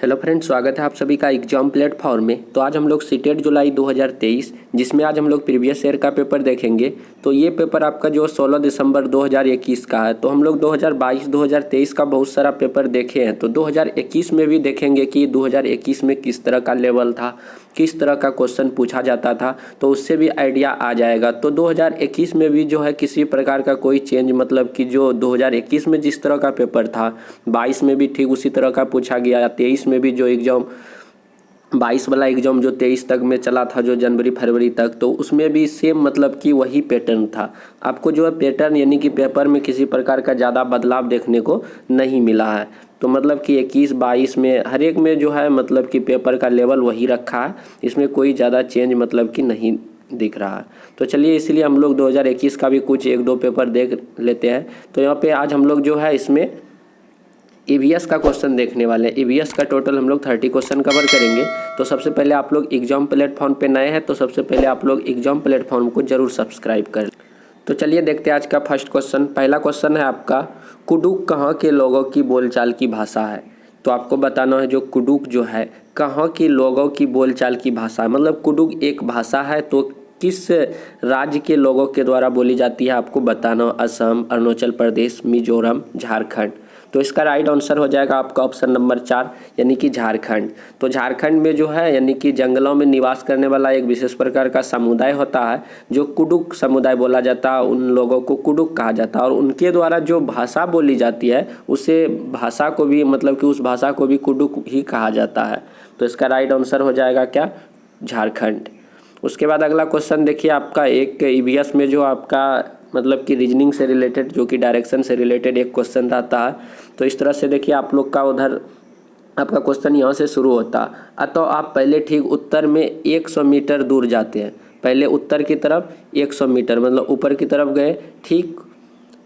Hello friends, स्वागत है आप सभी का एग्जाम प्लेटफॉर्म में। तो आज हम लोग सीटेट जुलाई 2023 जिसमें आज हम लोग प्रीवियस ईयर का पेपर देखेंगे। तो ये पेपर आपका जो 16 दिसंबर 2021 का है। तो हम लोग 2022-2023 का बहुत सारा पेपर देखे हैं, तो 2021 में भी देखेंगे कि 2021 में किस तरह का लेवल था, किस तरह का क्वेश्चन पूछा जाता था, तो उससे भी आइडिया आ जाएगा। तो 2021 में भी जो है किसी प्रकार का कोई चेंज, मतलब कि जो 2021 में जिस तरह का पेपर था 22 में भी ठीक उसी तरह का पूछा गया। 23 में भी जो एग्ज़ाम 22 वाला एग्ज़ाम जो 23 तक में चला था, जो जनवरी फरवरी तक, तो उसमें भी सेम मतलब कि वही पैटर्न था। आपको जो है पैटर्न यानी कि पेपर में किसी प्रकार का ज़्यादा बदलाव देखने को नहीं मिला है। तो मतलब कि 21-22 में हर एक में जो है मतलब कि पेपर का लेवल वही रखा है, इसमें कोई ज़्यादा चेंज मतलब कि नहीं दिख रहा है। तो चलिए इसलिए हम लोग 2021 का भी कुछ एक दो पेपर देख लेते हैं। तो यहाँ पे आज हम लोग जो है इसमें ईवीएस का क्वेश्चन देखने वाले हैं। ईवीएस का टोटल हम लोग 30 क्वेश्चन कवर करेंगे। तो सबसे पहले आप लोग एग्जाम प्लेटफॉर्म पे नए हैं तो सबसे पहले आप लोग एग्जाम प्लेटफॉर्म को जरूर सब्सक्राइब करें। तो चलिए देखते हैं आज का फर्स्ट क्वेश्चन। पहला क्वेश्चन है आपका, कुडुक कहाँ के लोगों की बोलचाल की भाषा है। तो आपको बताना है जो कुडुक जो है कहाँ के लोगों की बोलचाल की भाषा है। मतलब कुडुक एक भाषा है, तो किस राज्य के लोगों के द्वारा बोली जाती है आपको बताना। असम, अरुणाचल प्रदेश, मिजोरम, झारखंड। तो इसका राइट आंसर हो जाएगा आपका ऑप्शन नंबर 4 यानी कि झारखंड। तो झारखंड में जो है यानी कि जंगलों में निवास करने वाला एक विशेष प्रकार का समुदाय होता है जो कुडुक समुदाय बोला जाता है। उन लोगों को कुडुक कहा जाता है और उनके द्वारा जो भाषा बोली जाती है उसे भाषा को भी मतलब कि उस भाषा को भी कुडुक ही कहा जाता है। तो इसका राइट आंसर हो जाएगा क्या, झारखंड। उसके बाद अगला क्वेश्चन देखिए आपका, एक ईवीएस में जो आपका मतलब कि रीजनिंग से रिलेटेड जो कि डायरेक्शन से रिलेटेड एक क्वेश्चन रहता है। तो इस तरह से देखिए आप लोग का उधर आपका क्वेश्चन यहाँ से शुरू होता है। तो आप पहले ठीक उत्तर में 100 मीटर दूर जाते हैं। पहले उत्तर की तरफ 100 मीटर मतलब ऊपर की तरफ गए, ठीक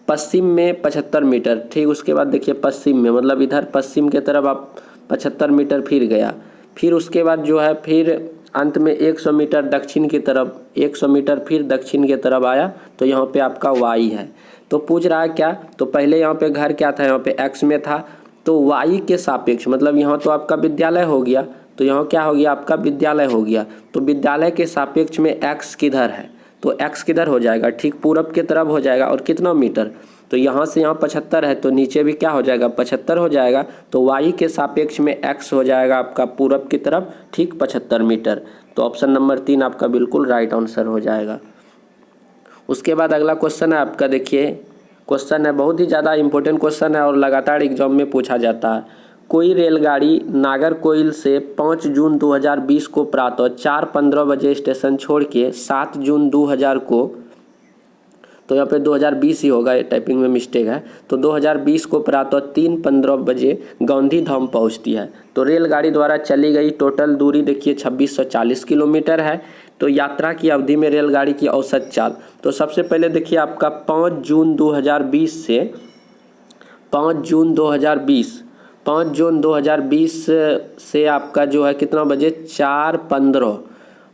पश्चिम में 75 मीटर, ठीक उसके बाद देखिए पश्चिम में मतलब इधर पश्चिम के तरफ आप 75 मीटर फिर गया। फिर उसके बाद जो है फिर अंत में 100 मीटर दक्षिण की तरफ, 100 मीटर फिर दक्षिण की तरफ आया। तो यहाँ पे आपका वाई है। तो पूछ रहा है क्या, तो पहले यहाँ पे घर क्या था, यहाँ पे एक्स में था। तो वाई के सापेक्ष मतलब यहाँ तो आपका विद्यालय हो गया, तो यहाँ क्या हो गया आपका विद्यालय हो गया। तो विद्यालय के सापेक्ष में एक्स किधर है, तो एक्स किधर हो जाएगा, ठीक पूरब की तरफ हो जाएगा। और कितना मीटर, तो यहाँ से यहाँ 75 है तो नीचे भी क्या हो जाएगा 75 हो जाएगा। तो वाई के सापेक्ष में एक्स हो जाएगा आपका पूरब की तरफ ठीक 75 मीटर। तो ऑप्शन नंबर 3 आपका बिल्कुल राइट आंसर हो जाएगा। उसके बाद अगला क्वेश्चन है आपका, देखिए क्वेश्चन है बहुत ही ज़्यादा इंपॉर्टेंट क्वेश्चन है और लगातार एग्जाम में पूछा जाता है। कोई रेलगाड़ी नागरकोइल से 5 जून 2020 को प्रातः 4:15 बजे स्टेशन छोड़ के 7 जून 2000 को, तो यहाँ पे 2020 ही होगा, टाइपिंग में मिस्टेक है। तो 2020 को प्रातः 3:15 बजे गांधीधाम पहुँचती है। तो रेलगाड़ी द्वारा चली गई टोटल दूरी देखिए 2640 किलोमीटर है। तो यात्रा की अवधि में रेलगाड़ी की औसत चाल, तो सबसे पहले देखिए आपका 5 जून 2020 से 5 जून 2020 से आपका जो है कितना बजे 4:15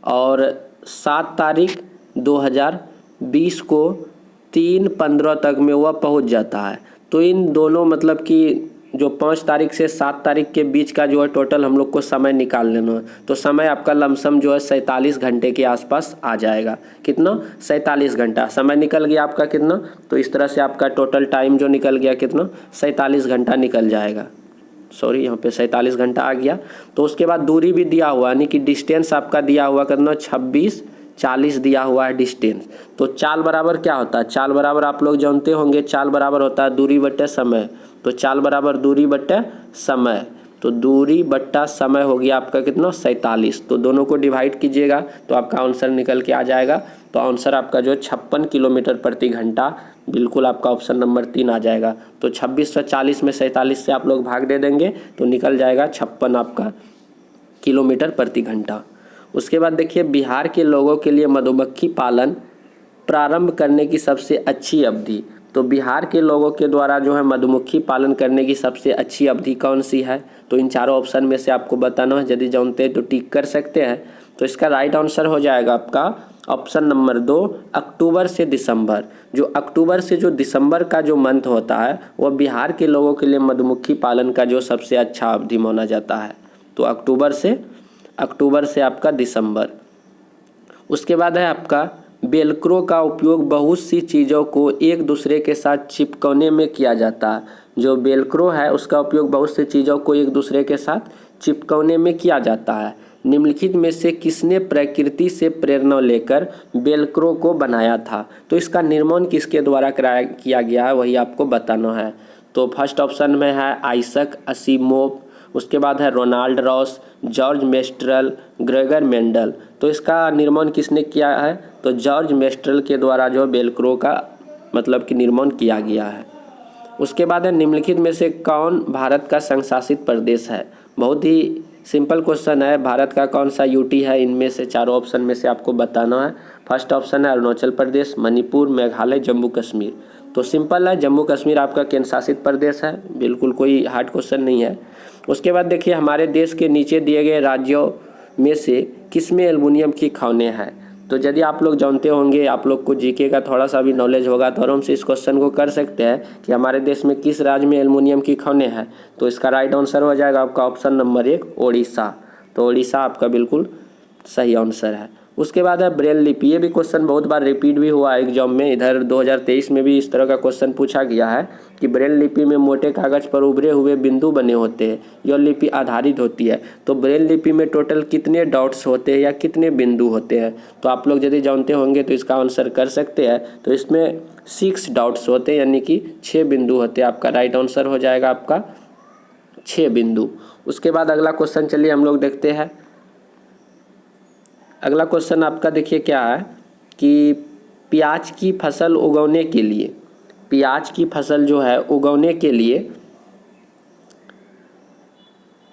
और 7 तारीख 2020 को 3:15 तक में वह पहुंच जाता है। तो इन दोनों मतलब कि जो 5 तारीख से 7 तारीख के बीच का जो है टोटल हम लोग को समय निकाल लेना है। तो समय आपका लमसम जो है 47 घंटे के आसपास आ जाएगा। कितना, 47 घंटा समय निकल गया आपका कितना। तो इस तरह से आपका टोटल टाइम जो निकल गया कितना 47 घंटा निकल जाएगा। सॉरी यहाँ पे 47 घंटा आ गया। तो उसके बाद दूरी भी दिया हुआ यानी कि डिस्टेंस आपका दिया हुआ कितना 26-40 दिया हुआ है डिस्टेंस। तो चाल बराबर क्या होता है, चाल बराबर आप लोग जानते होंगे, चाल बराबर होता है दूरी बट्टे समय। तो चाल बराबर दूरी बट्टे समय, तो दूरी बट्टा समय हो गया आपका कितना 47। तो दोनों को डिवाइड कीजिएगा तो आपका आंसर निकल के आ जाएगा। तो आंसर आपका जो 56 किलोमीटर प्रति घंटा बिल्कुल आपका ऑप्शन नंबर 3 आ जाएगा। तो 2640 में 47 से आप लोग भाग दे देंगे तो निकल जाएगा 56 आपका किलोमीटर प्रति घंटा। उसके बाद देखिए बिहार के लोगों के लिए मधुमक्खी पालन प्रारंभ करने की सबसे अच्छी अवधि। तो बिहार के लोगों के द्वारा जो है मधुमक्खी पालन करने की सबसे अच्छी अवधि कौन सी है। तो इन चारों ऑप्शन में से आपको बताना है, यदि जानते हैं तो टिक कर सकते हैं। तो इसका राइट आंसर हो जाएगा आपका ऑप्शन नंबर 2 अक्टूबर से दिसंबर। जो अक्टूबर से जो दिसंबर का जो मंथ होता है वह बिहार के लोगों के लिए मधुमक्खी पालन का जो सबसे अच्छा अवधि माना जाता है। तो अक्टूबर से आपका दिसंबर। उसके बाद है आपका वेलक्रो का उपयोग बहुत सी चीज़ों को एक दूसरे के साथ चिपकाने में किया जाता है। जो वेलक्रो है उसका उपयोग बहुत सी चीज़ों को एक दूसरे के साथ चिपकाने में किया जाता है। निम्नलिखित में से किसने प्रकृति से प्रेरणा लेकर वेलक्रो को बनाया था? तो इसका निर्माण किसके द्वारा किया गया है वही आपको बताना है। तो फर्स्ट ऑप्शन में है आइजैक असिमोव, उसके बाद है Ronald Ross, George Mestral, Gregor Mendel. तो इसका निर्माण किसने किया है? तो जॉर्ज मेस्ट्रल के द्वारा जो वेलक्रो का मतलब कि निर्माण किया गया है। उसके बाद है निम्नलिखित में से कौन भारत का संशासित प्रदेश है? बहुत ही सिंपल क्वेश्चन है। भारत का कौन सा यूटी है? इनमें से चारों ऑप्शन में से आपको बताना है। फर्स्ट ऑप्शन है अरुणाचल प्रदेश, मणिपुर, मेघालय, जम्मू कश्मीर। तो सिंपल है, जम्मू कश्मीर आपका केंद्र शासित प्रदेश है, बिल्कुल कोई हार्ड क्वेश्चन नहीं है। उसके बाद देखिए हमारे देश के नीचे दिए गए राज्यों में से किसमें एल्युमिनियम की खानें हैं? तो यदि आप लोग जानते होंगे, आप लोग को जीके का थोड़ा सा भी नॉलेज होगा तो आराम से इस क्वेश्चन को कर सकते हैं कि हमारे देश में किस राज्य में एल्युमिनियम की खानें हैं। तो इसका राइट आंसर हो जाएगा आपका ऑप्शन नंबर 1 ओडिशा। तो ओडिशा आपका बिल्कुल सही आंसर है। उसके बाद है ब्रेल लिपि। ये भी क्वेश्चन बहुत बार रिपीट भी हुआ है एग्जाम में, इधर 2023 में भी इस तरह का क्वेश्चन पूछा गया है कि ब्रेल लिपि में मोटे कागज पर उभरे हुए बिंदु बने होते हैं, यह लिपि आधारित होती है। तो ब्रेल लिपि में टोटल कितने डॉट्स होते हैं या कितने बिंदु होते हैं? तो आप लोग यदि जानते होंगे तो इसका आंसर कर सकते हैं। तो इसमें 6 डॉट्स होते हैं, यानी कि 6 बिंदु होते हैं। आपका राइट आंसर हो जाएगा आपका 6 बिंदु। उसके बाद अगला क्वेश्चन चलिए हम लोग देखते हैं। अगला क्वेश्चन आपका देखिए क्या है कि प्याज की फसल उगाने के लिए, प्याज की फसल जो है उगाने के लिए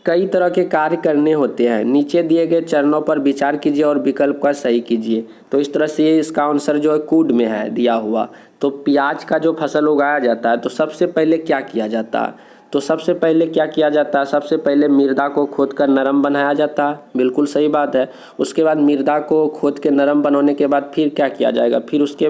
कई तरह के कार्य करने होते हैं। नीचे दिए गए चरणों पर विचार कीजिए और विकल्प का सही कीजिए। तो इस तरह से इसका आंसर जो है कूड में है दिया हुआ। तो प्याज का जो फसल उगाया जाता है तो सबसे पहले क्या किया जाता है? तो सबसे पहले क्या किया जाता है? सबसे पहले मृदा को खोद कर नरम बनाया जाता है, बिल्कुल सही बात है। उसके बाद मृदा को खोद के नरम बनाने के बाद फिर क्या किया जाएगा? फिर उसके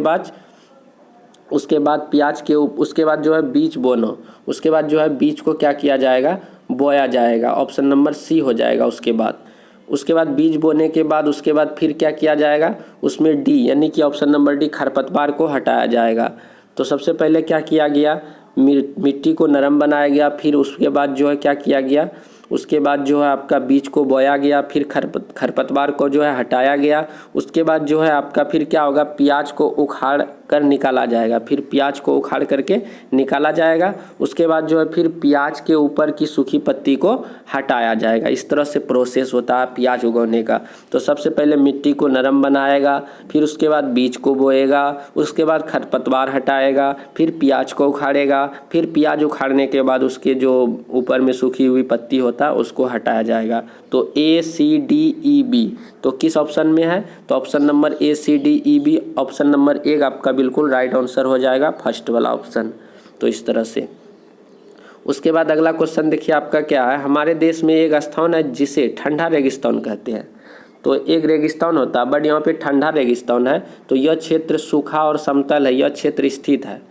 बाद प्याज के उसके बाद जो है बीज बोना, उसके बाद जो है बीज को क्या किया जाएगा? बोया जाएगा। ऑप्शन नंबर सी हो जाएगा। उसके बाद बीज बोने के बाद उसके बाद फिर क्या किया जाएगा? उसमें डी यानी कि ऑप्शन नंबर डी खरपतवार को हटाया जाएगा। तो सबसे पहले क्या किया गया? मिट्टी को नरम बनाया गया, फिर उसके बाद जो है क्या किया गया? उसके बाद जो है आपका बीज को बोया गया, फिर खरपतवार को जो है हटाया गया। उसके बाद जो है आपका फिर क्या होगा? प्याज को उखाड़ कर निकाला जाएगा, फिर प्याज को उखाड़ करके निकाला जाएगा। उसके बाद जो है फिर प्याज के ऊपर की सूखी पत्ती को हटाया जाएगा। इस तरह से प्रोसेस होता है प्याज उगाने का। तो सबसे पहले मिट्टी को नरम बनाएगा, फिर उसके बाद बीज को बोएगा, उसके बाद खरपतवार हटाएगा, फिर प्याज को उखाड़ेगा, फिर प्याज उखाड़ने के बाद उसके जो ऊपर में सूखी हुई पत्ती होता है उसको हटाया जाएगा। तो ACDEB तो किस ऑप्शन में है? तो option number ACDEB option number 1 आपका बिल्कुल राइट आंसर हो जाएगा, फर्स्ट वाला ऑप्शन। तो इस तरह से उसके बाद अगला क्वेश्चन देखिए आपका क्या है। हमारे देश में एक स्थान है जिसे ठंडा रेगिस्तान कहते हैं। तो एक रेगिस्तान होता है बट यहाँ पे ठंडा रेगिस्तान है। तो यह क्षेत्र सूखा और समतल है, यह क्षेत्र स्थित है।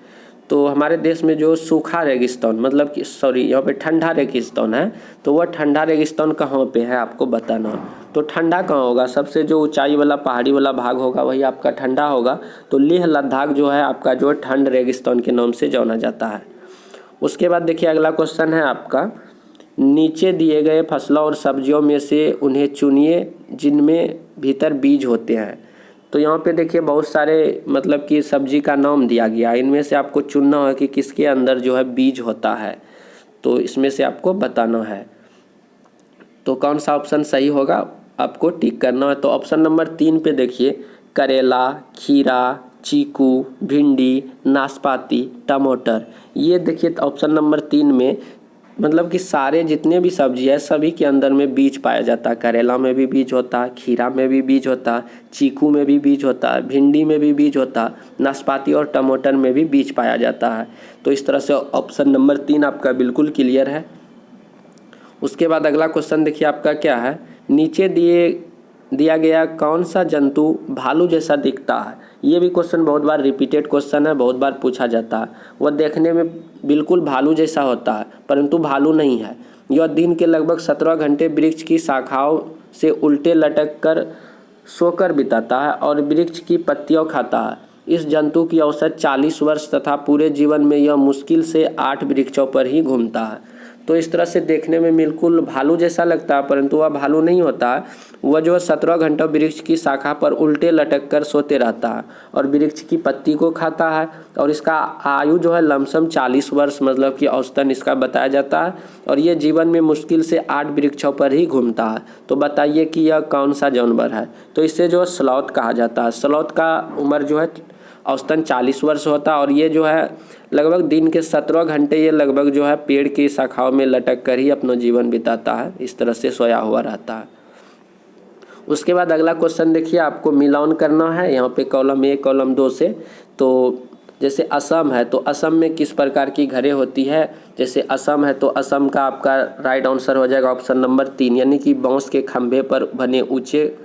तो हमारे देश में जो सूखा रेगिस्तान मतलब कि यहाँ पे ठंडा रेगिस्तान है, तो वह ठंडा रेगिस्तान कहाँ पे है आपको बताना। तो ठंडा कहाँ होगा? सबसे जो ऊंचाई वाला पहाड़ी वाला भाग होगा वही आपका ठंडा होगा। तो लेह लद्दाख जो है आपका जो ठंड रेगिस्तान के नाम से जाना जाता है। उसके बाद देखिए अगला क्वेश्चन है आपका, नीचे दिए गए फसलों और सब्जियों में से उन्हें चुनिए जिनमें भीतर बीज होते हैं। तो यहाँ पे देखिए बहुत सारे मतलब कि सब्जी का नाम दिया गया, इनमें से आपको चुनना है कि किसके अंदर जो है बीज होता है। तो इसमें से आपको बताना है तो कौन सा ऑप्शन सही होगा आपको टिक करना है। तो ऑप्शन नंबर 3 पे देखिए करेला, खीरा, चीकू, भिंडी, नाशपाती, टमाटर। ये देखिए ऑप्शन नंबर 3 में मतलब कि सारे जितने भी सब्जी है सभी के अंदर में बीज पाया जाता है। करेला में भी बीज होता है, खीरा में भी बीज होता है, चीकू में भी बीज होता है, भिंडी में भी बीज होता है, नाशपाती और टमाटर में भी बीज पाया जाता है। तो इस तरह से ऑप्शन नंबर 3 आपका बिल्कुल क्लियर है। उसके बाद अगला क्वेश्चन देखिए आपका क्या है, नीचे दिया गया कौन सा जंतु भालू जैसा दिखता है। ये भी क्वेश्चन बहुत बार रिपीटेड क्वेश्चन है, बहुत बार पूछा जाता है। वह देखने में बिल्कुल भालू जैसा होता है परंतु भालू नहीं है। यह दिन के लगभग 17 घंटे वृक्ष की शाखाओं से उल्टे लटक कर सोकर बिताता है और वृक्ष की पत्तियों खाता है। इस जंतु की औसत 40 वर्ष तथा पूरे जीवन में यह मुश्किल से 8 वृक्षों पर ही घूमता है। तो इस तरह से देखने में बिल्कुल भालू जैसा लगता है, परंतु वह भालू नहीं होता है। वह जो 17 घंटों वृक्ष की शाखा पर उल्टे लटक कर सोते रहता है और वृक्ष की पत्ती को खाता है। और इसका आयु जो है लमसम 40 वर्ष मतलब कि औसतन इसका बताया जाता है। और ये जीवन में मुश्किल से 8 वृक्षों पर ही घूमता है। तो बताइए कि यह कौन सा जानवर है। तो इसे जो स्लॉथ कहा जाता है। स्लॉथ का उम्र जो है औसतन 40 वर्ष होता है और ये जो है लगभग दिन के 17 घंटे ये लगभग जो है पेड़ की शाखाओं में लटक कर ही अपना जीवन बिताता है। इस तरह से सोया हुआ रहता है। उसके बाद अगला क्वेश्चन देखिए, आपको मिलान करना है यहाँ पे कॉलम 1 कॉलम 2 से। तो जैसे असम है तो असम में किस प्रकार की घरें होती है। जैसे असम है तो असम का आपका राइट आंसर हो जाएगा ऑप्शन नंबर 3, यानी कि बांस के खंभे पर बने ऊंचे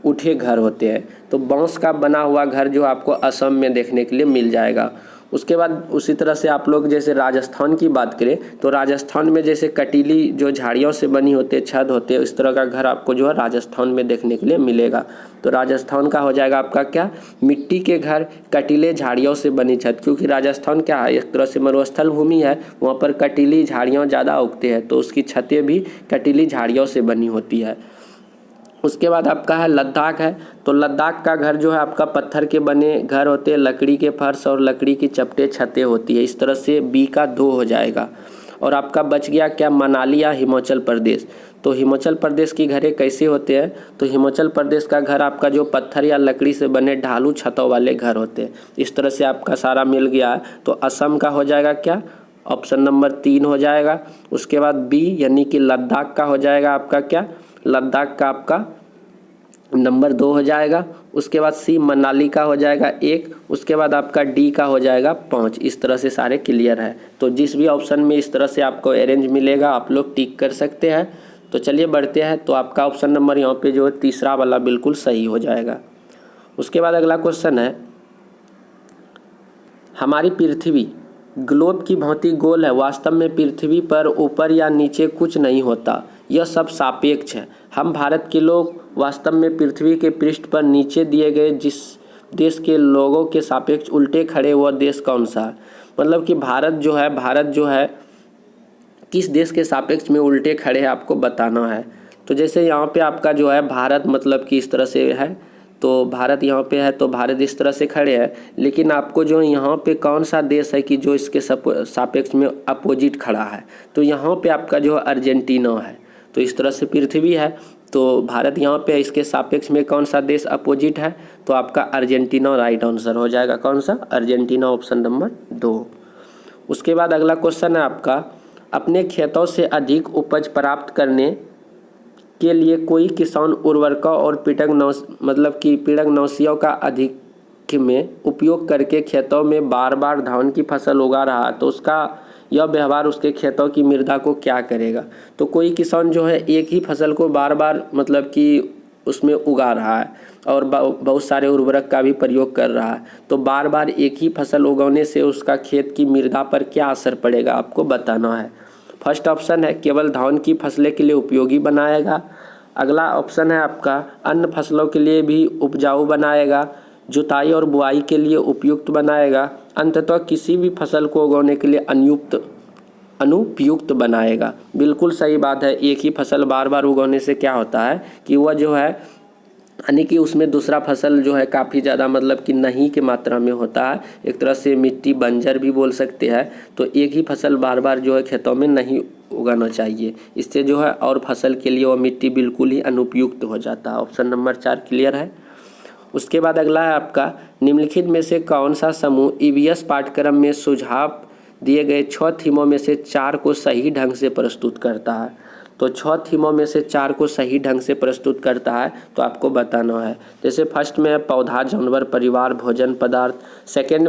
उठे घर होते हैं। तो बांस का बना हुआ घर जो आपको असम में देखने के लिए मिल जाएगा। उसके बाद उसी तरह से आप लोग जैसे राजस्थान की बात करें तो राजस्थान में जैसे कटीली जो झाड़ियों से बनी होती है, छत होते हैं, इस तरह का घर आपको जो है राजस्थान में देखने के लिए मिलेगा। तो राजस्थान का हो जाएगा आपका क्या, मिट्टी के घर, कटीले झाड़ियों से बनी छत। क्योंकि राजस्थान क्या है, एक तरह से मरुस्थल भूमि है, वहाँ पर कटीली झाड़ियाँ ज़्यादा उगते हैं, तो उसकी छतें भी कटीली झाड़ियों से बनी होती है। उसके बाद आपका है लद्दाख है तो लद्दाख का घर जो है आपका पत्थर के बने घर होते हैं, लकड़ी के फर्श और लकड़ी की चपटे छतें होती है। इस तरह से बी का 2 हो जाएगा। और आपका बच गया क्या, मनाली या हिमाचल प्रदेश। तो हिमाचल प्रदेश की घरें कैसे होते हैं, तो हिमाचल प्रदेश का घर आपका जो पत्थर या लकड़ी से बने ढालू छतों वाले घर होते हैं। इस तरह से आपका सारा मिल गया है। तो असम का हो जाएगा क्या, ऑप्शन नंबर 3 हो जाएगा। उसके बाद बी यानी कि लद्दाख का हो जाएगा आपका क्या, लद्दाख का आपका नंबर 2 हो जाएगा। उसके बाद सी मनाली का हो जाएगा 1। उसके बाद आपका डी का हो जाएगा 5। इस तरह से सारे क्लियर है। तो जिस भी ऑप्शन में इस तरह से आपको अरेंज मिलेगा आप लोग टिक कर सकते हैं। तो चलिए बढ़ते हैं। तो आपका ऑप्शन नंबर यहाँ पे जो है तीसरा वाला बिल्कुल सही हो जाएगा। उसके बाद अगला क्वेश्चन है, हमारी पृथ्वी ग्लोब की भांति गोल है, वास्तव में पृथ्वी पर ऊपर या नीचे कुछ नहीं होता, यह सब सापेक्ष है। हम भारत के लोग वास्तव में पृथ्वी के पृष्ठ पर नीचे दिए गए जिस देश के लोगों के सापेक्ष उल्टे खड़े, वह देश कौन सा है। मतलब कि भारत जो है किस देश के सापेक्ष में उल्टे खड़े है आपको बताना है। तो जैसे यहाँ पे आपका जो है भारत मतलब कि इस तरह से है, तो भारत यहाँ पे है तो भारत इस तरह से खड़े हैं। लेकिन आपको जो यहाँ पे कौन सा देश है कि जो इसके सापेक्ष में अपोजिट खड़ा है, तो यहाँ पे आपका जो अर्जेंटीना है। तो इस तरह से पृथ्वी है तो भारत यहाँ पे इसके सापेक्ष में कौन सा देश अपोजिट है, तो आपका अर्जेंटीना राइट आंसर हो जाएगा। कौन सा, अर्जेंटीना, ऑप्शन नंबर 2। उसके बाद अगला क्वेश्चन है आपका, अपने खेतों से अधिक उपज प्राप्त करने के लिए कोई किसान उर्वरकों और कीटनाशियों का अधिक में उपयोग करके खेतों में बार बार धान की फसल उगा रहा है, तो उसका यह व्यवहार उसके खेतों की मृदा को क्या करेगा। तो कोई किसान जो है एक ही फसल को बार बार मतलब कि उसमें उगा रहा है और बहुत सारे उर्वरक का भी प्रयोग कर रहा है, तो बार बार एक ही फसल उगाने से उसका खेत की मृदा पर क्या असर पड़ेगा आपको बताना है। फर्स्ट ऑप्शन है केवल धान की फसलें के लिए उपयोगी बनाएगा। अगला ऑप्शन है आपका अन्य फसलों के लिए भी उपजाऊ बनाएगा, जुताई और बुआई के लिए उपयुक्त बनाएगा, अंततः किसी भी फसल को उगाने के लिए अनुपयुक्त बनाएगा। बिल्कुल सही बात है। एक ही फसल बार बार उगाने से क्या होता है कि वह जो है यानी कि उसमें दूसरा फसल जो है काफ़ी ज़्यादा मतलब कि नहीं की मात्रा में होता है, एक तरह से मिट्टी बंजर भी बोल सकते हैं। तो एक ही फसल बार बार जो है खेतों में नहीं उगाना चाहिए, इससे जो है और फसल के लिए वो मिट्टी बिल्कुल ही अनुपयुक्त हो जाता है। ऑप्शन नंबर 4 क्लियर है। उसके बाद अगला है आपका, निम्नलिखित में से कौन सा समूह ईवीएस पाठ्यक्रम में सुझाव दिए गए 6 थीमों में से 4 को सही ढंग से प्रस्तुत करता है। तो 6 थीमों में से 4 को सही ढंग से प्रस्तुत करता है, तो आपको बताना है। जैसे फर्स्ट में है पौधा, जानवर, परिवार, भोजन, पदार्थ। सेकंड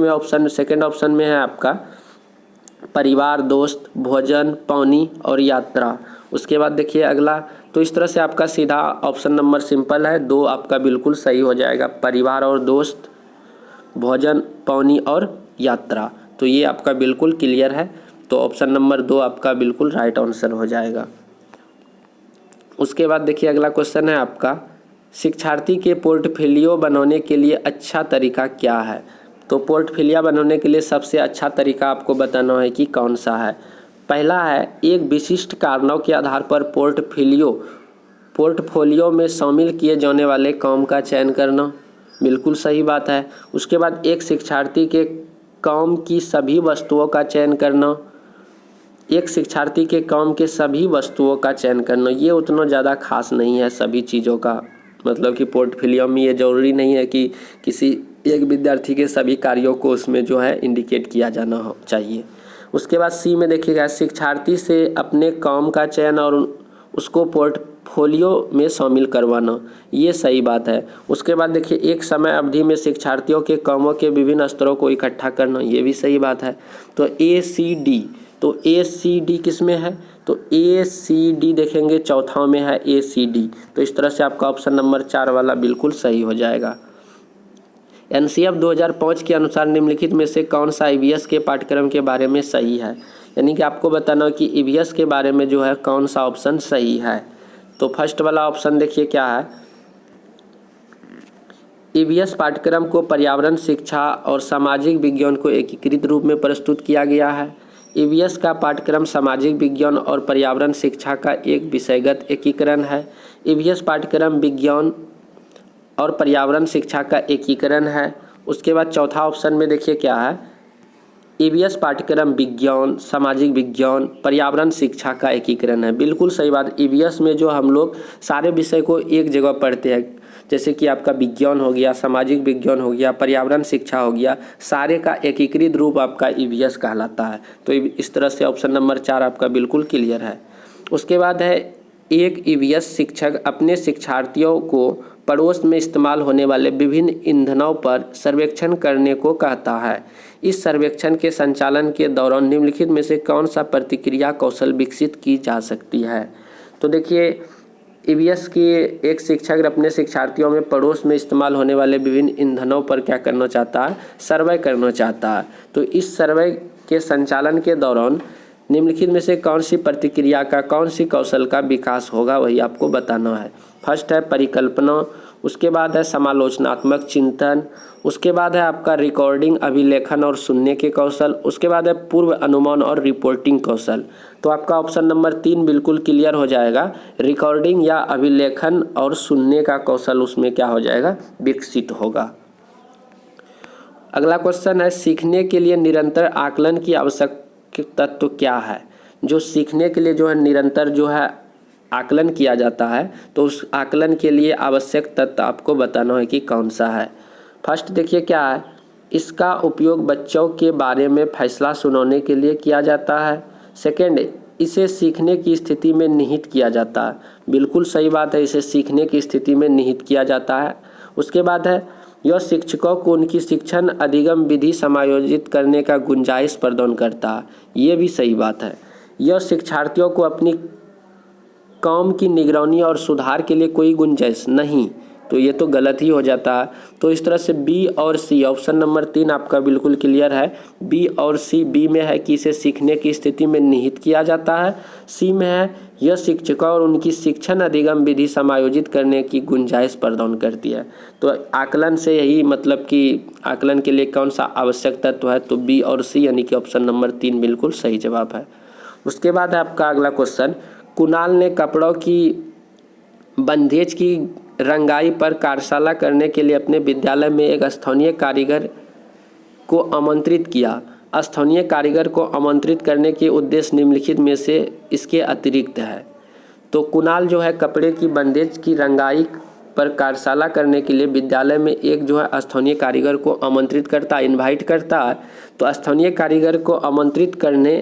ऑप्शन में है आपका परिवार, दोस्त, भोजन, पानी और यात्रा। उसके बाद देखिए अगला, तो इस तरह से आपका सीधा ऑप्शन नंबर सिंपल है 2 आपका बिल्कुल सही हो जाएगा, परिवार और दोस्त, भोजन, पानी और यात्रा। तो ये आपका बिल्कुल क्लियर है। तो ऑप्शन नंबर 2 आपका बिल्कुल राइट आंसर हो जाएगा। उसके बाद देखिए अगला क्वेश्चन है आपका, शिक्षार्थी के पोर्टफोलियो बनाने के लिए अच्छा तरीका क्या है। तो पोर्टफोलियो बनाने के लिए सबसे अच्छा तरीका आपको बताना है कि कौन सा है। पहला है, एक विशिष्ट कारणों के आधार पर पोर्टफोलियो में शामिल किए जाने वाले काम का चयन करना, बिल्कुल सही बात है। उसके बाद एक शिक्षार्थी के काम की सभी वस्तुओं का चयन करना, एक शिक्षार्थी के काम के सभी वस्तुओं का चयन करना, ये उतना ज़्यादा खास नहीं है सभी चीज़ों का, मतलब कि पोर्टफोलियो में ये ज़रूरी नहीं है कि किसी एक विद्यार्थी के सभी कार्यों को उसमें जो है इंडिकेट किया जाना हो चाहिए। उसके बाद सी में देखिएगा, शिक्षार्थी से अपने काम का चयन और उसको पोर्टफोलियो में शामिल करवाना, ये सही बात है। उसके बाद देखिए, एक समय अवधि में शिक्षार्थियों के कामों के विभिन्न स्तरों को इकट्ठा करना, ये भी सही बात है। तो ए सी डी किस में है, तो ए सी डी देखेंगे चौथा में है ए सी डी। तो इस तरह से आपका ऑप्शन नंबर 4 वाला बिल्कुल सही हो जाएगा। एनसीएफ 2005 के अनुसार निम्नलिखित में से कौन सा ईवीएस के पाठ्यक्रम के बारे में सही है, यानी कि आपको बताना कि ईवीएस के बारे में जो है कौन सा ऑप्शन सही है। तो फर्स्ट वाला ऑप्शन देखिए क्या है, ईवीएस पाठ्यक्रम को पर्यावरण शिक्षा और सामाजिक विज्ञान को एकीकृत रूप में प्रस्तुत किया गया है। ईवीएस का पाठ्यक्रम सामाजिक विज्ञान और पर्यावरण शिक्षा का एक विषयगत एकीकरण है। ईवीएस पाठ्यक्रम विज्ञान और पर्यावरण शिक्षा का एकीकरण है। उसके बाद चौथा ऑप्शन में देखिए क्या है, ईवीएस पाठ्यक्रम विज्ञान, सामाजिक विज्ञान, पर्यावरण शिक्षा का एकीकरण है, बिल्कुल सही बात। ईवीएस में जो हम लोग सारे विषय को एक जगह पढ़ते हैं, जैसे कि आपका विज्ञान हो गया, सामाजिक विज्ञान हो गया, पर्यावरण शिक्षा हो गया, सारे का एकीकृत रूप आपका ईवीएस कहलाता है। तो इस तरह से ऑप्शन नंबर 4 आपका बिल्कुल क्लियर है। उसके बाद है, एक ईवीएस शिक्षक अपने शिक्षार्थियों को पड़ोस में इस्तेमाल होने वाले विभिन्न ईंधनों पर सर्वेक्षण करने को कहता है। इस सर्वेक्षण के संचालन के दौरान निम्नलिखित में से कौन सा प्रतिक्रिया कौशल विकसित की जा सकती है। तो देखिए, ईवीएस की एक शिक्षक अपने शिक्षार्थियों में पड़ोस में इस्तेमाल होने वाले विभिन्न ईंधनों पर क्या करना चाहता है, सर्वे करना चाहता है। तो इस सर्वे के संचालन के दौरान निम्नलिखित में से कौन सी प्रतिक्रिया का, कौन सी कौशल का विकास होगा, वही आपको बताना है। फर्स्ट है परिकल्पना, उसके बाद है समालोचनात्मक चिंतन, उसके बाद है आपका रिकॉर्डिंग, अभिलेखन और सुनने के कौशल, उसके बाद है पूर्व अनुमान और रिपोर्टिंग कौशल। तो आपका ऑप्शन नंबर 3 बिल्कुल क्लियर हो जाएगा, रिकॉर्डिंग या अभिलेखन और सुनने का कौशल उसमें क्या हो जाएगा, विकसित होगा। अगला क्वेश्चन है, सीखने के लिए निरंतर आकलन की आवश्यक तत्व क्या है। जो सीखने के लिए जो है निरंतर जो है आकलन किया जाता है, तो उस आकलन के लिए आवश्यक तत्व आपको बताना है कि कौन सा है। फर्स्ट देखिए क्या है, इसका उपयोग बच्चों के बारे में फैसला सुनाने के लिए किया जाता है। सेकंड, इसे सीखने की स्थिति में निहित किया जाता है, बिल्कुल सही बात है, इसे सीखने की स्थिति में निहित किया जाता है। उसके बाद है, यह शिक्षकों को उनकी शिक्षण अधिगम विधि समायोजित करने का गुंजाइश प्रदान करता है, ये भी सही बात है। यह शिक्षार्थियों को अपनी काम की निगरानी और सुधार के लिए कोई गुंजाइश नहीं, तो ये तो गलत ही हो जाता है। तो इस तरह से बी और सी, ऑप्शन नंबर 3 आपका बिल्कुल क्लियर है। बी और सी, बी में है कि इसे सीखने की स्थिति में निहित किया जाता है, सी में है यह शिक्षकों और उनकी शिक्षण अधिगम विधि समायोजित करने की गुंजाइश प्रदान करती है। तो आकलन से यही मतलब कि आकलन के लिए कौन सा आवश्यक तत्व है, तो बी और सी यानी कि ऑप्शन नंबर 3 बिल्कुल सही जवाब है। उसके बाद है आपका अगला क्वेश्चन, कुणाल ने कपड़ों की बंदेज की रंगाई पर कार्यशाला करने के लिए अपने विद्यालय में एक स्थानीय कारीगर को आमंत्रित किया। स्थानीय कारीगर को आमंत्रित करने के उद्देश्य निम्नलिखित में से इसके अतिरिक्त है। तो कुणाल जो है कपड़े की बंदेज की रंगाई पर कार्यशाला करने के लिए विद्यालय में एक जो है स्थानीय कारीगर को आमंत्रित करता है, इन्वाइट करता है। तो स्थानीय कारीगर को आमंत्रित करने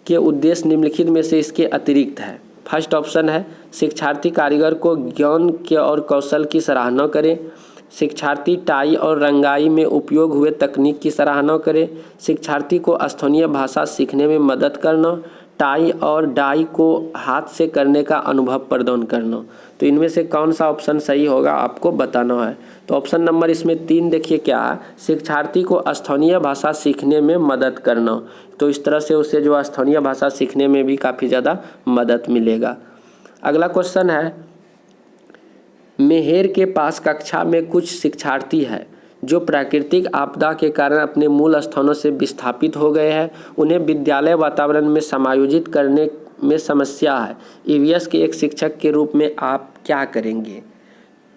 के उद्देश्य निम्नलिखित में से इसके अतिरिक्त है। फर्स्ट ऑप्शन है, शिक्षार्थी कारीगर को ज्ञान के और कौशल की सराहना करें। शिक्षार्थी टाई और रंगाई में उपयोग हुए तकनीक की सराहना करें। शिक्षार्थी को स्थानीय भाषा सीखने में मदद करना। टाई और डाई को हाथ से करने का अनुभव प्रदान करना। तो इनमें से कौन सा ऑप्शन सही होगा आपको बताना है। तो ऑप्शन नंबर इसमें 3 देखिए क्या है, शिक्षार्थी को स्थानीय भाषा सीखने में मदद करना। तो इस तरह से उसे जो स्थानीय भाषा सीखने में भी काफ़ी ज़्यादा मदद मिलेगा। अगला क्वेश्चन है, मेहर के पास कक्षा में कुछ शिक्षार्थी है जो प्राकृतिक आपदा के कारण अपने मूल स्थानों से विस्थापित हो गए हैं। उन्हें विद्यालय वातावरण में समायोजित करने में समस्या है। ईवीएस के एक शिक्षक के रूप में आप क्या करेंगे।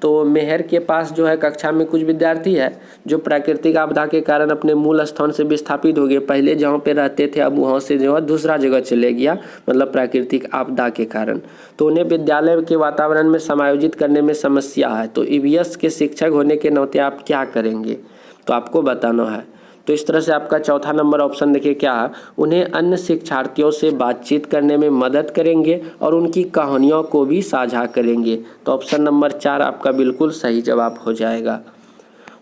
तो मेहर के पास जो है कक्षा में कुछ विद्यार्थी है जो प्राकृतिक आपदा के कारण अपने मूल स्थान से विस्थापित हो गए। पहले जहाँ पे रहते थे अब वहाँ से जो है दूसरा जगह चले गया, मतलब प्राकृतिक आपदा के कारण। तो उन्हें विद्यालय के वातावरण में समायोजित करने में समस्या है। तो ईवीएस के शिक्षक होने के नाते आप क्या करेंगे, तो आपको बताना है। तो इस तरह से आपका चौथा नंबर ऑप्शन देखिए क्या है, उन्हें अन्य शिक्षार्थियों से बातचीत करने में मदद करेंगे और उनकी कहानियों को भी साझा करेंगे। तो ऑप्शन नंबर 4 आपका बिल्कुल सही जवाब हो जाएगा।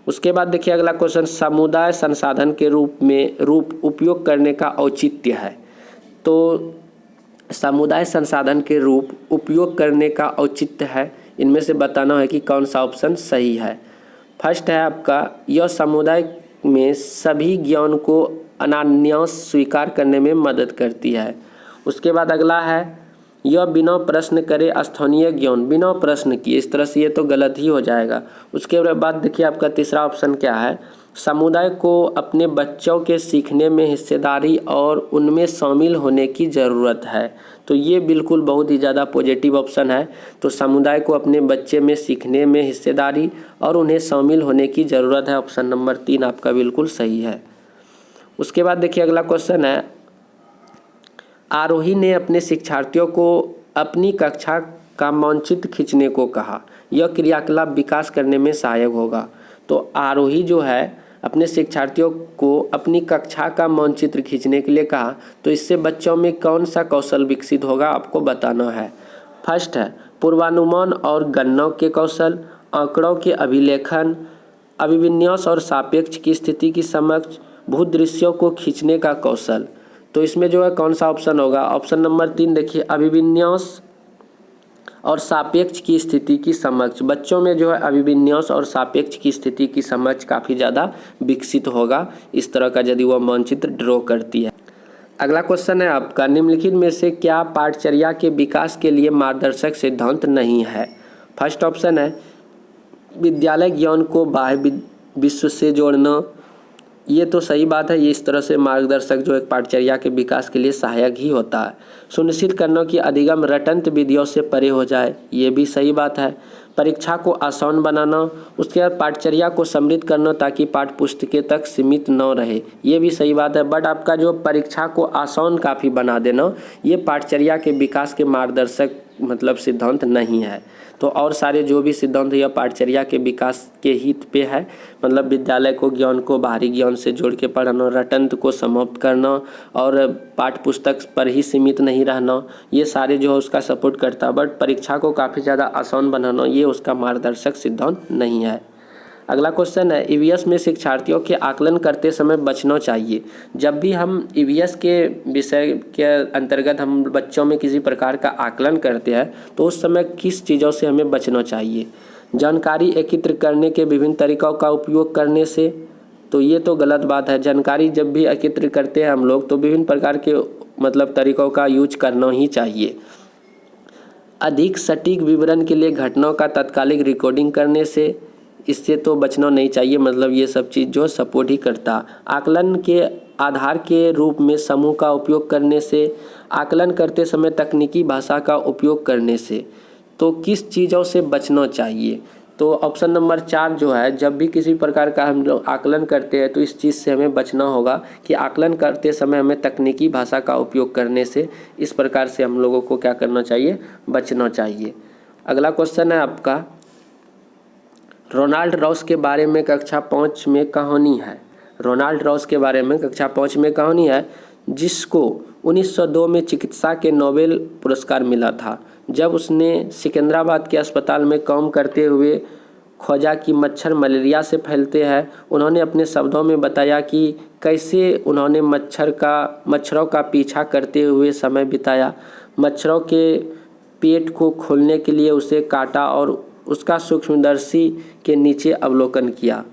उसके बाद देखिए अगला क्वेश्चन, समुदाय संसाधन के रूप उपयोग करने का औचित्य है। तो समुदाय संसाधन के रूप उपयोग करने का औचित्य है, इनमें से बताना है कि कौन सा ऑप्शन सही है। फर्स्ट है आपका, यह समुदाय में सभी ज्ञान को अनायास स्वीकार करने में मदद करती है। उसके बाद अगला है, यह बिना प्रश्न करे स्थानीय ज्ञान, बिना प्रश्न किए। इस तरह से ये तो गलत ही हो जाएगा। उसके बाद देखिए आपका तीसरा ऑप्शन क्या है, समुदाय को अपने बच्चों के सीखने में हिस्सेदारी और उनमें शामिल होने की ज़रूरत है। तो ये बिल्कुल बहुत ही ज़्यादा पॉजिटिव ऑप्शन है। तो समुदाय को अपने बच्चे में सीखने में हिस्सेदारी और उन्हें शामिल होने की ज़रूरत है। ऑप्शन नंबर 3 आपका बिल्कुल सही है। उसके बाद देखिए अगला क्वेश्चन है, आरोही ने अपने शिक्षार्थियों को अपनी कक्षा का मानचित्र खींचने को कहा। यह क्रियाकलाप विकास करने में सहायक होगा। तो आरोही जो है अपने शिक्षार्थियों को अपनी कक्षा का मानचित्र खींचने के लिए कहा। तो इससे बच्चों में कौन सा कौशल विकसित होगा आपको बताना है। फर्स्ट है पूर्वानुमान और गणना के कौशल, आंकड़ों के अभिलेखन, अभिविन्यास और सापेक्ष की स्थिति की समझ, भूदृश्यों को खींचने का कौशल। तो इसमें जो है कौन सा ऑप्शन होगा। ऑप्शन नंबर 3 देखिए, अभिविन्यास और सापेक्ष की स्थिति की समझ। बच्चों में जो है अभिविन्यास और सापेक्ष की स्थिति की समझ काफ़ी ज़्यादा विकसित होगा इस तरह का यदि वह मानचित्र ड्रॉ करती है। अगला क्वेश्चन है आपका, निम्नलिखित में से क्या पाठचर्या के विकास के लिए मार्गदर्शक सिद्धांत नहीं है। फर्स्ट ऑप्शन है विद्यालय ज्ञान को बाह्य विश्व से जोड़ना। ये तो सही बात है, ये इस तरह से मार्गदर्शक जो एक पाठचर्या के विकास के लिए सहायक ही होता है। सुनिश्चित करना कि अधिगम रटंत विधियों से परे हो जाए, ये भी सही बात है। परीक्षा को आसान बनाना, उसके बाद पाठचर्या को समृद्ध करना ताकि पाठ्य पुस्तकें तक सीमित न रहे, ये भी सही बात है। बट आपका जो परीक्षा को आसान काफ़ी बना देना, ये पाठचर्या के विकास के मार्गदर्शक मतलब सिद्धांत नहीं है। तो और सारे जो भी सिद्धांत यह पाठचर्या के विकास के हित पे है, मतलब विद्यालय को ज्ञान को बाहरी ज्ञान से जोड़ के पढ़ाना, रटंत को समाप्त करना और पाठ्य पुस्तक पर ही सीमित नहीं रहना, ये सारे जो है उसका सपोर्ट करता है। बट परीक्षा को काफ़ी ज़्यादा आसान बनाना ये उसका मार्गदर्शक सिद्धांत नहीं है। अगला क्वेश्चन है, ईवीएस में शिक्षार्थियों के आकलन करते समय बचना चाहिए। जब भी हम ईवीएस के विषय के अंतर्गत हम बच्चों में किसी प्रकार का आकलन करते हैं तो उस समय किस चीज़ों से हमें बचना चाहिए। जानकारी एकत्र करने के विभिन्न तरीक़ों का उपयोग करने से, तो ये तो गलत बात है। जानकारी जब भी एकत्र करते हैं हम लोग तो विभिन्न प्रकार के मतलब तरीक़ों का यूज करना ही चाहिए। अधिक सटीक विवरण के लिए घटनाओं का तात्कालिक रिकॉर्डिंग करने से, इससे तो बचना नहीं चाहिए। मतलब ये सब चीज़ जो सपोर्ट ही करता। आकलन के आधार के रूप में समूह का उपयोग करने से, आकलन करते समय तकनीकी भाषा का उपयोग करने से, तो किस चीज़ों से बचना चाहिए। तो ऑप्शन नंबर 4 जो है, जब भी किसी प्रकार का हम लोग आकलन करते हैं तो इस चीज़ से हमें बचना होगा कि आकलन करते समय हमें तकनीकी भाषा का उपयोग करने से, इस प्रकार से हम लोगों को क्या करना चाहिए, बचना चाहिए। अगला क्वेश्चन है आपका, रोनाल्ड रॉस के बारे में कक्षा 5 में कहानी है। रोनाल्ड रॉस के बारे में कक्षा 5 में कहानी है जिसको 1902 में चिकित्सा के नोबेल पुरस्कार मिला था। जब उसने सिकंदराबाद के अस्पताल में काम करते हुए खोजा कि मच्छर मलेरिया से फैलते हैं। उन्होंने अपने शब्दों में बताया कि कैसे उन्होंने मच्छरों का पीछा करते हुए समय बिताया, मच्छरों के पेट को खोलने के लिए उसे काटा और उसका सूक्ष्मदर्शी के नीचे अवलोकन किया।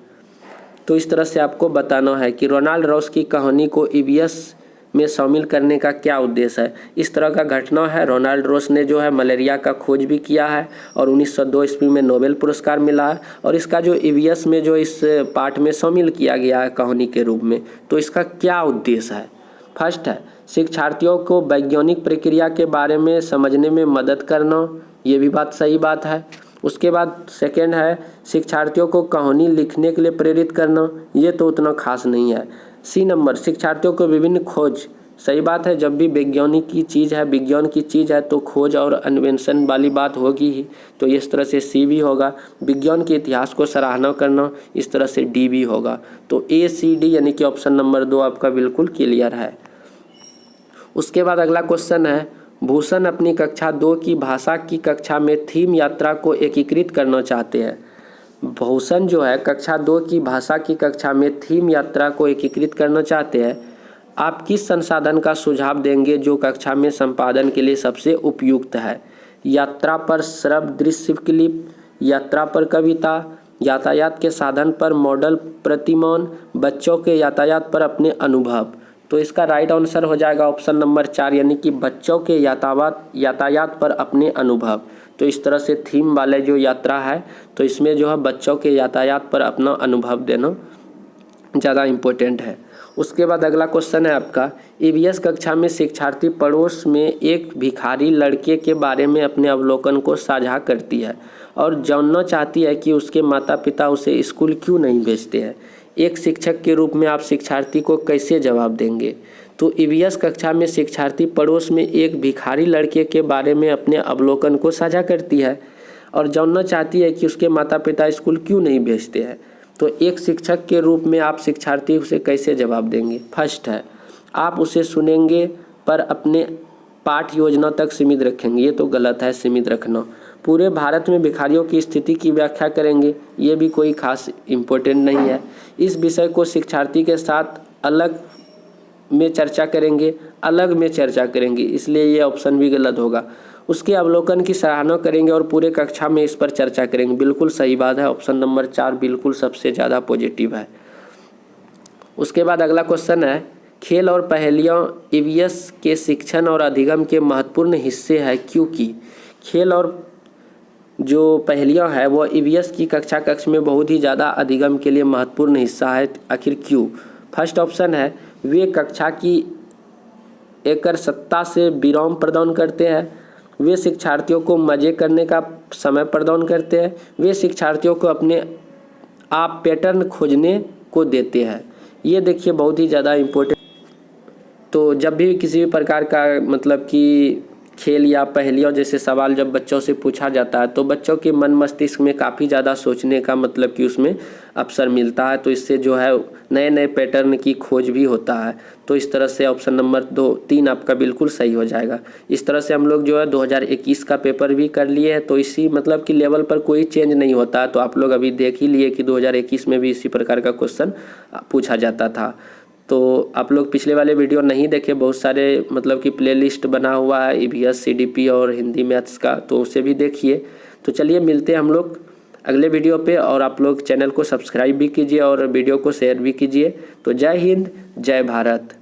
तो इस तरह से आपको बताना है कि रोनाल्ड रॉस की कहानी को ईवीएस में शामिल करने का क्या उद्देश्य है। इस तरह का घटना है, रोनाल्ड रॉस ने जो है मलेरिया का खोज भी किया है और 1902 ईस्वी में नोबेल पुरस्कार मिला है। और इसका जो ईवीएस में जो इस पाठ में शामिल किया गया है कहानी के रूप में, तो इसका क्या उद्देश्य है। फर्स्ट है शिक्षार्थियों को वैज्ञानिक प्रक्रिया के बारे में समझने में मदद करना, ये भी बात सही बात है। उसके बाद सेकेंड है शिक्षार्थियों को कहानी लिखने के लिए प्रेरित करना, ये तो उतना खास नहीं है। सी नंबर शिक्षार्थियों को विभिन्न खोज, सही बात है, जब भी विज्ञान की चीज़ है तो खोज और अन्वेषण वाली बात होगी ही, तो इस तरह से सी भी होगा। विज्ञान के इतिहास को सराहना करना, इस तरह से डी भी होगा। तो ए सी डी यानी कि ऑप्शन नंबर 2 आपका बिल्कुल क्लियर है। उसके बाद अगला क्वेश्चन है, भूषण अपनी कक्षा 2 की भाषा की कक्षा में थीम यात्रा को एकीकृत करना चाहते हैं। भूषण जो है कक्षा 2 की भाषा की कक्षा में थीम यात्रा को एकीकृत करना चाहते हैं। आप किस संसाधन का सुझाव देंगे जो कक्षा में संपादन के लिए सबसे उपयुक्त है। यात्रा पर श्रव्य दृश्य क्लिप, यात्रा पर कविता, यातायात के साधन पर मॉडल प्रतिमान, बच्चों के यातायात पर अपने अनुभव। तो इसका राइट आंसर हो जाएगा ऑप्शन नंबर 4 यानी कि बच्चों के यातायात पर अपने अनुभव। तो इस तरह से थीम वाले जो यात्रा है तो इसमें जो है बच्चों के यातायात पर अपना अनुभव देना ज़्यादा इम्पोर्टेंट है। उसके बाद अगला क्वेश्चन है आपका, ईवीएस कक्षा में शिक्षार्थी पड़ोस में एक भिखारी लड़के के बारे में अपने अवलोकन को साझा करती है और जानना चाहती है कि उसके माता पिता उसे स्कूल क्यों नहीं भेजते हैं। एक शिक्षक के रूप में आप शिक्षार्थी को कैसे जवाब देंगे। तो ईवीएस कक्षा में शिक्षार्थी पड़ोस में एक भिखारी लड़के के बारे में अपने अवलोकन को साझा करती है और जानना चाहती है कि उसके माता पिता स्कूल क्यों नहीं भेजते हैं। तो एक शिक्षक के रूप में आप शिक्षार्थी उसे कैसे जवाब देंगे। फर्स्ट है आप उसे सुनेंगे पर अपने पाठ योजना तक सीमित रखेंगे, ये तो गलत है, सीमित रखना। पूरे भारत में भिखारियों की स्थिति की व्याख्या करेंगे, ये भी कोई खास इम्पोर्टेंट नहीं है। इस विषय को शिक्षार्थी के साथ अलग में चर्चा करेंगे, इसलिए ये ऑप्शन भी गलत होगा। उसके अवलोकन की सराहना करेंगे और पूरे कक्षा में इस पर चर्चा करेंगे, बिल्कुल सही बात है, ऑप्शन नंबर 4 बिल्कुल सबसे ज़्यादा पॉजिटिव है। उसके बाद अगला क्वेश्चन है, खेल और पहेलियाँ ईवीएस के शिक्षण और अधिगम के महत्वपूर्ण हिस्से हैं क्योंकि। खेल और जो पहेलियाँ है वो ईवीएस की कक्ष में बहुत ही ज़्यादा अधिगम के लिए महत्वपूर्ण हिस्सा है, आखिर क्यों। फर्स्ट ऑप्शन है वे कक्षा की एकाग्रता से विराम प्रदान करते हैं, वे शिक्षार्थियों को मज़े करने का समय प्रदान करते हैं, वे शिक्षार्थियों को अपने आप पैटर्न खोजने को देते हैं। ये देखिए बहुत ही ज़्यादा इम्पोर्टेंट। तो जब भी किसी भी प्रकार का मतलब कि खेल या पहेलियों जैसे सवाल जब बच्चों से पूछा जाता है तो बच्चों के मन मस्तिष्क में काफ़ी ज़्यादा सोचने का मतलब कि उसमें अवसर मिलता है, तो इससे जो है नए नए पैटर्न की खोज भी होता है। तो इस तरह से ऑप्शन नंबर 3 आपका बिल्कुल सही हो जाएगा। इस तरह से हम लोग जो है 2021 का पेपर भी कर लिए हैं, तो इसी मतलब कि लेवल पर कोई चेंज नहीं होता है। तो आप लोग अभी देख ही लिए कि 2021 में भी इसी प्रकार का क्वेश्चन पूछा जाता था। तो आप लोग पिछले वाले वीडियो नहीं देखे, बहुत सारे मतलब कि प्लेलिस्ट बना हुआ है ईवीएस सीडीपी और हिंदी मैथ्स का, तो उसे भी देखिए। तो चलिए मिलते हैं हम लोग अगले वीडियो पे, और आप लोग चैनल को सब्सक्राइब भी कीजिए और वीडियो को शेयर भी कीजिए। तो जय हिंद, जय भारत।